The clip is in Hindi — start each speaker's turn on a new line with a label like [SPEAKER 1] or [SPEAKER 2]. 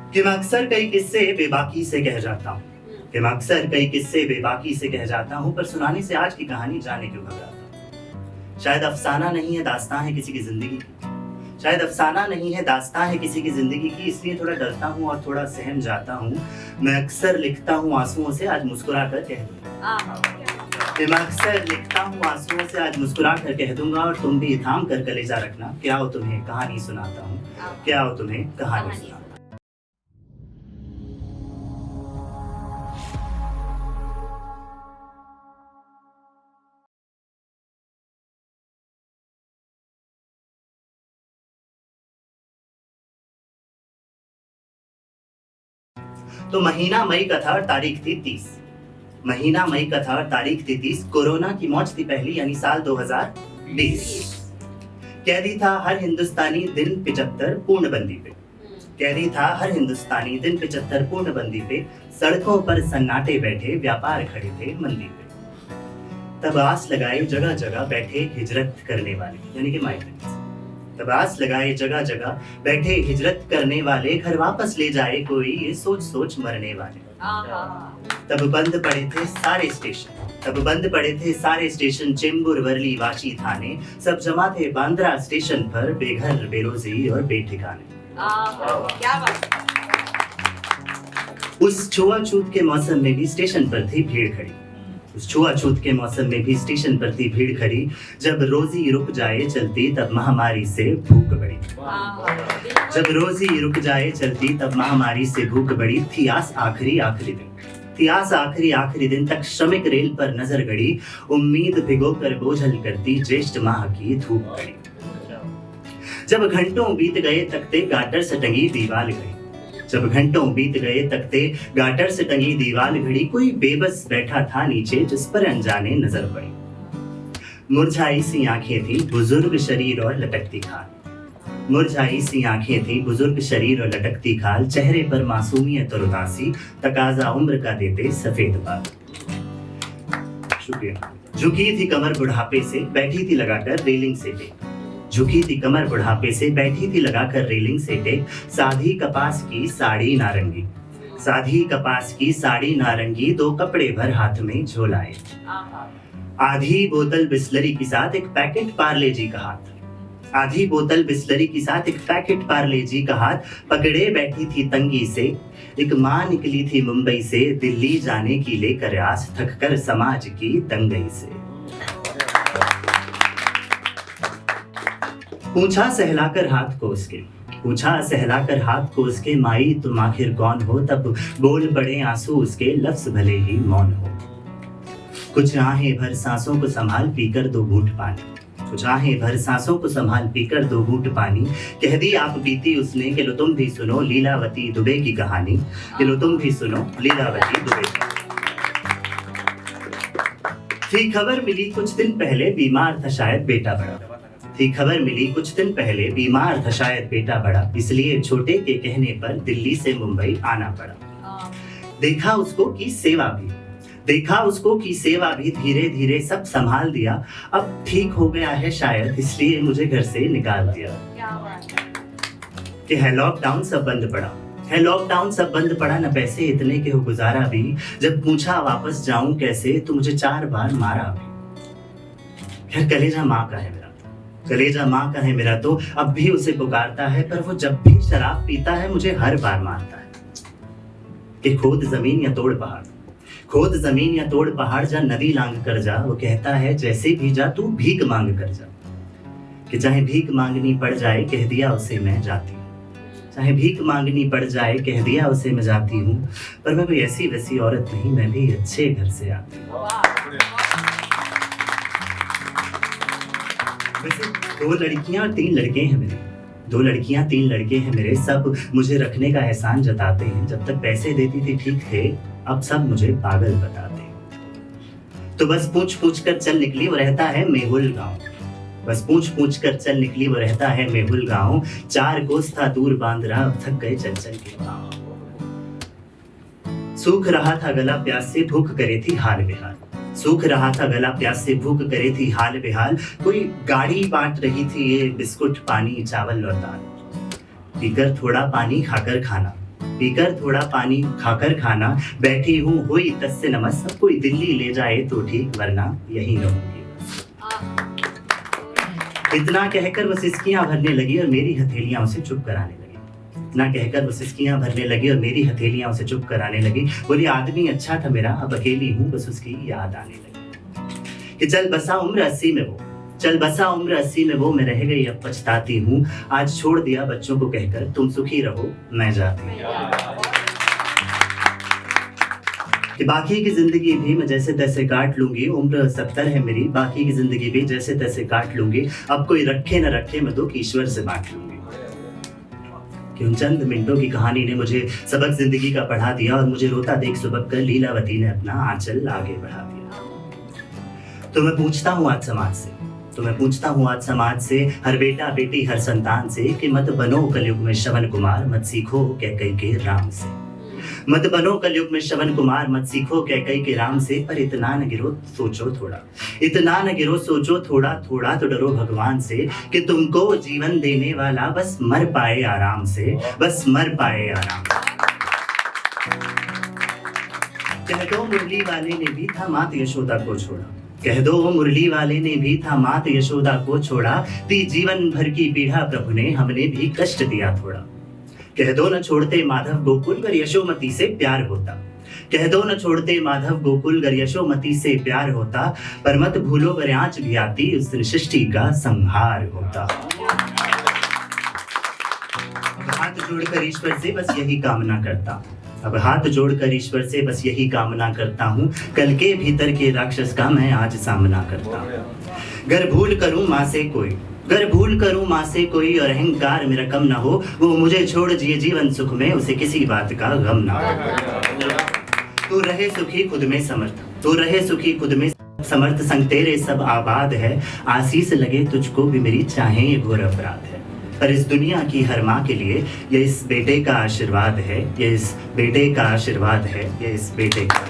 [SPEAKER 1] कि मैं अक्सर कई किस्से बेबाकी से कह जाता हूँ पर सुनाने से आज की कहानी जाने क्यों घबराता हूँ। शायद अफसाना नहीं है, दास्तां है किसी की जिंदगी की। शायद अफसाना नहीं है, दास्तां है किसी की जिंदगी की, इसलिए थोड़ा डरता हूँ और थोड़ा सहम जाता हूँ। मैं अक्सर लिखता हूँ आंसुओं से, आज मुस्कुरा कर कह दूंगा। मैं अक्सर लिखता हूँ आंसुओं से, आज मुस्कुरा कर कह दूंगा। और तुम भी थाम कर कलेजा रखना, क्या हो तुम्हें कहानी सुनाता हूँ, क्या हो तुम्हें कहानी सुनाता हूँ। तो महीना मई का था और तारीख थी 30। महीना मई का था और तारीख थी 30। कोरोना की मौज थी पहली, यानी साल 2020। कैदी था हर हिंदुस्तानी दिन 75 पूर्णबंदी पे। कैदी था हर हिंदुस्तानी दिन 75 पूर्णबंदी पे। सड़कों पर सन्नाटे बैठे, व्यापार खड़े थे मंदी पे। तब आस लगाए जगह जगह बैठे हिजरत करने वाले, यानी कि माइग्रेंट्स। तब आस लगाए जगह जगह बैठे हिजरत करने वाले, घर वापस ले जाए कोई ये सोच सोच मरने वाले। तब बंद पड़े थे सारे स्टेशन, तब बंद पड़े थे सारे स्टेशन, चेंबूर वर्ली वाशी थाने, सब जमा थे बांद्रा स्टेशन पर, बेघर बेरोजी और बेठिकाने।
[SPEAKER 2] क्या बात।
[SPEAKER 1] उस छुआछूत के मौसम में भी स्टेशन पर थी भीड़ खड़ी। उस छुआछूत के मौसम में भी स्टेशन पर थी भीड़ खड़ी। जब रोजी रुक जाए चलती तब महामारी से भूख बढ़ी। जब रोजी रुक जाए चलती तब महामारी से भूख बढ़ी। थी आस आखिरी दिन, थी आस आखिरी दिन तक श्रमिक रेल पर नजर गड़ी। उम्मीद भिगोकर बोझल करती ज्येष्ठ माह की धूप गड़ी। जब घंटों बीत गए तकते गाटर से टंगी दीवार घड़ी। जब घंटों बीत गए तकते गाटर से टंगी दीवार घड़ी। कोई बेबस बैठा था नीचे जिस पर अनजाने नजर पड़ी। मुरझाई सी आंखें थी, बुजुर्ग शरीर और लटकती खाल। मुरझाई सी आंखें थी, बुजुर्ग शरीर और लटकती खाल। चेहरे पर मासूमियत और उदासी, तकाजा उम्र का देते सफेद बाल। शुक्रिया। झुकी थी कमर बुढ़ापे से, बैठी थी लगाकर रेलिंग से टेक। झुकी थी कमर बुढ़ापे से, बैठी थी लगाकर रेलिंग से टेक। साधी कपास की साड़ी नारंगी, साधी कपास की साड़ी नारंगी, दो कपड़े भर हाथ में झोलाए। आधी बोतल बिस्लरी के साथ एक पैकेट पार्ले जी का हाथ। आधी बोतल बिस्लरी के साथ एक पैकेट पार्ले जी का हाथ पकड़े बैठी थी तंगी से। एक माँ निकली थी मुंबई से, दिल्ली जाने की लेकर आस, थक कर समाज की दंगई से। पूछा सहलाकर हाथ को उसके, पूछा सहलाकर हाथ को उसके, माई तुम आखिर कौन हो। तब बोल पड़े आंसू उसके, लफ्ज भले ही मौन हो। कुछ आहें भर सांसों को संभाल पीकर दो घूंट पानी। कुछ आहें भर सांसों को संभाल पीकर दो घूंट पानी। कह दी आप बीती उसने कि लो तुम भी सुनो लीलावती दुबे की कहानी। कि लो तुम भी सुनो लीलावती दुबे की। थी खबर मिली कुछ दिन पहले, बीमार था शायद बेटा बड़ा। थी खबर मिली कुछ दिन पहले, बीमार था शायद बेटा बड़ा। इसलिए छोटे के कहने पर दिल्ली से मुंबई आना पड़ा। देखा उसको की सेवा भी, देखा उसको की सेवा भी, धीरे धीरे सब संभाल दिया। अब ठीक हो गया है शायद, इसलिए मुझे घर से निकाल दिया। कि है लॉकडाउन सब बंद पड़ा, है लॉकडाउन सब बंद पड़ा, न पैसे इतने के हो गुजारा भी। जब पूछा वापस जाऊं कैसे, तो मुझे 4 बार मारा भी। खैर कलेजा माँ का है मेरा, कलेजा माँ का है मेरा, तो अब भी उसे पुकारता है। पर वो जब भी शराब पीता है मुझे हर बार मारता है। कि खोद जमीन या तोड़ पहाड़, खोद जमीन या तोड़ पहाड़, जा नदी लांग कर जा। वो कहता है जैसे भी जा तू भीख मांग कर जा। कि चाहे भीख मांगनी पड़ जाए कह दिया उसे मैं जाती हूँ। चाहे भीख मांगनी पड़ जाए कह दिया उसे मैं जाती हूँ। पर मैं कोई ऐसी वैसी औरत नहीं, मैं भी अच्छे घर से आती हूँ। वैसे 2 लड़कियां और 3 लड़के हैं मेरे, 2 लड़कियां 3 लड़के हैं मेरे। सब मुझे रखने का एहसान जताते हैं। जब तक पैसे देती थी ठीक थे, अब सब मुझे पागल बताते हैं। तो बस पूछ पूछ कर चल निकली, वो रहता है मेहुल गांव। बस पूछ पूछ कर चल निकली, वो रहता है मेहुल गांव। 4 कोस था दूर बांद्रा, अब थक गए चल चल के गाँव। सूख रहा था गला प्यास से, भूख करे थी हाल बेहाल। सूख रहा था गला प्यास से, भूख करे थी हाल बेहाल। कोई गाड़ी बांट रही थी ये बिस्कुट पानी चावल और दाल। पीकर थोड़ा पानी खाकर खाना, पीकर थोड़ा पानी, खाकर खाना, बैठी हूँ हुई तस्से नमस, सब कोई दिल्ली ले जाए तो ठीक, वरना यहीं रहूंगी बस। इतना कहकर वो सिसकियां भरने लगी और मेरी हथेलियां उसे चुप कराने लगी। इतना कहकर वो सिसकियां भरने लगी और मेरी हथेलियां उसे चुप कराने लगी। बोली आदमी अच्छा था मेरा, अब अकेली हूँ बस उसकी याद आने लगी। कि चल बसा उम्र 80 में वो, चल बसा उम्र 80 में वो, मैं रह गई अब पछताती हूँ, आज छोड़ दिया बच्चों को कहकर तुम सुखी रहो मैं जाती हूँ। कि बाकी की जिंदगी भी मैं जैसे तैसे काट लूंगी, उम्र 70 है मेरी, बाकी की जिंदगी भी जैसे तैसे काट लूंगी, अब कोई रखे न रखे मैं दुख ईश्वर से बांट लूंगी। कि उन चंद मिनटों की कहानी ने मुझे सबक जिंदगी का पढ़ा दिया और मुझे रोता देख सुबह कर लीलावती ने अपना आंचल आगे बढ़ा दिया। तो मैं पूछता हूँ आज समाज से, तो मैं पूछता हूँ आज समाज से, हर बेटा बेटी हर संतान से, कि मत बनो कलयुग में श्रवण कुमार, मत सीखो कैकई के राम से। मत बनो कलयुग में श्रवण कुमार, मत सीखो कैकई के राम से, पर इतना न गिरो सोचो थोड़ा, इतना न गिरो सोचो थोड़ा, थोड़ा तो डरो भगवान से, कि तुमको जीवन देने वाला बस मर पाए आराम से, बस मर पाए आराम से। कह दो मुरली वाले ने भी था मात यशोदा को छोड़ा, कह दो मुरली वाले ने भी था मात यशोदा को छोड़ा, ती जीवन भर की पीड़ा प्रभु ने हमने भी कष्ट दिया थोड़ा। कह दो न छोड़ते माधव गोकुल गर यशोमती से प्यार होता, कह दो न छोड़ते माधव गोकुल गर यशोमती से प्यार होता, पर मत भूलो गर आँच भी आती उस दिन सृष्टि का संहार होता। हाथ जोड़कर ईश्वर से बस यही कामना करता, अब हाथ जोड़कर ईश्वर से बस यही कामना करता हूँ, कल के भीतर के राक्षस का मैं आज सामना करता हूँ। गर भूल करूँ माँ से कोई, गर भूल करूँ माँ से कोई और अहंकार मेरा कम ना हो, वो मुझे छोड़ जिए जीवन सुख में, उसे किसी बात का गम ना हो। तू रहे सुखी खुद में समर्थ, तू रहे सुखी खुद में समर्थ, संग तेरे सब आबाद है, आशीष लगे तुझको भी मेरी चाहे ये घोर अपराध है। पर इस दुनिया की हर माँ के लिए ये इस बेटे का आशीर्वाद है, ये इस बेटे का आशीर्वाद है, ये इस बेटे का